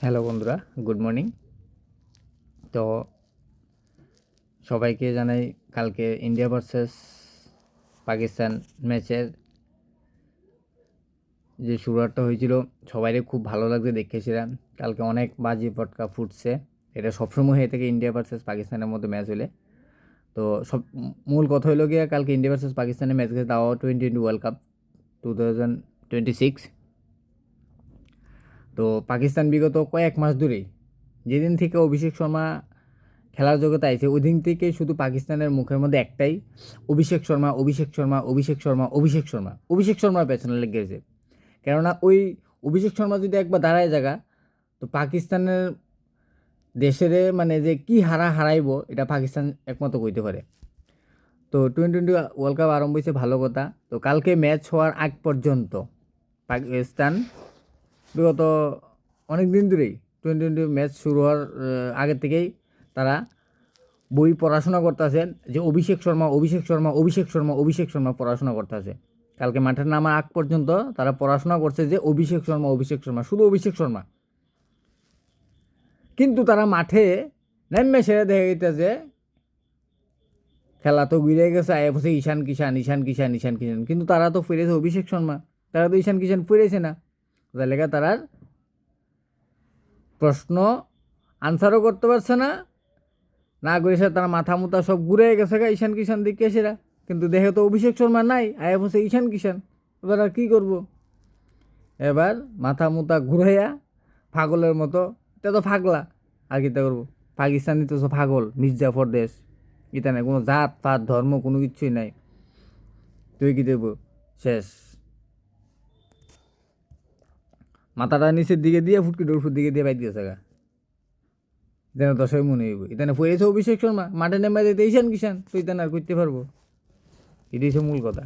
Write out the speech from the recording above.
Hello বন্ধুরা, good morning. তো সবাইকে জানাই কালকে ইন্ডিয়া ভার্সেস পাকিস্তান ম্যাচের যে শুরুটা হয়েছিল সবাইরে খুব ভালো লাগছে দেখেছিলাম। কালকে অনেক বাজি পটকা ফুটছে, এটা সবসময় হয়ে থাকে ইন্ডিয়া ভার্সেস পাকিস্তানের মধ্যে ম্যাচ হলে। তো সব মূল কথা হলো গিয়ে কালকে ইন্ডিয়া ভার্সেস পাকিস্তানের ম্যাচ গেছে, তাও টি20 ওয়ার্ল্ড কাপ 2026। তো পাকিস্তান বিগত কয়েক মাস ধরেই, যেদিন থেকে অভিষেক শর্মা খেলার জগতে আইছে ওই দিন থেকে শুধু পাকিস্তানের মুখের মধ্যে একটাই, অভিষেক শর্মা অভিষেক শর্মা অভিষেক শর্মা অভিষেক শর্মা অভিষেক শর্মার পেছনে লেগে গেছে। কেননা ওই অভিষেক শর্মা যদি একবার দাঁড়ায় জায়গা, তো পাকিস্তানের দেশের মানে যে কি হারাইব এটা পাকিস্তান একমতো কইতে পারে। তো টি20 ওয়ার্ল্ড কাপ আরম্ভ হয়েছে ভালো কথা। তো কালকে ম্যাচ হওয়ার আগ পর্যন্ত পাকিস্তান বিগত অনেক দিন ধরেই টি20 ম্যাচ শুরু হওয়ার আগের থেকেই তারা বই পড়াশোনা করতেছেন যে অভিষেক শর্মা অভিষেক শর্মা অভিষেক শর্মা অভিষেক শর্মা পড়াশোনা করতেছে। কালকে মাঠের নামার আগ পর্যন্ত তারা পড়াশোনা করছে যে অভিষেক শর্মা শুধু অভিষেক শর্মা। কিন্তু তারা মাঠে নেমে সেরে দেখা গেছে খেলা তো ঘুরে গেছে, আয় বসে ঈশান কিষান ঈশান কিষান ঈশান কিষান, কিন্তু তারা তো ফিরেছে অভিষেক শর্মা, তারা তো ঈশান কিষান ফিরেছে না। তার লেগে তারার প্রশ্ন আনসারও করতে পারছে না, না করেছে তারা মাথা মুথা সব ঘুরে গেছে গা ঈশান কিষান দিকে সেরা। কিন্তু দেখে তো অভিষেক শর্মা নাই, আয়া বসে ঈশান কিষান। এবার আর কী করবো, এবার মাথা মুথা ঘুরাইয়া পাগলের মতো, এটা তো পাগলা আর কীটা করবো। পাকিস্তানি তো সব পাগল, মির্জাফর দেশ, এটা নাই কোনো জাত পাত ধর্ম কোনো কিছুই নাই। তুই কী দেবো, শেষ। মাথাটা নিচের দিকে দিয়ে ফুটকি ডোরফুর দিকে দিয়ে বাইর দিয়েছে গা, যেন দশই মনে হইব ইতানে পড়েছে অভিষেক শর্মা, মাঠে নেমে যেতে ঈশান কিষান, তো ইতান আর করতে পারবো। এটাই হচ্ছে মূল কথা।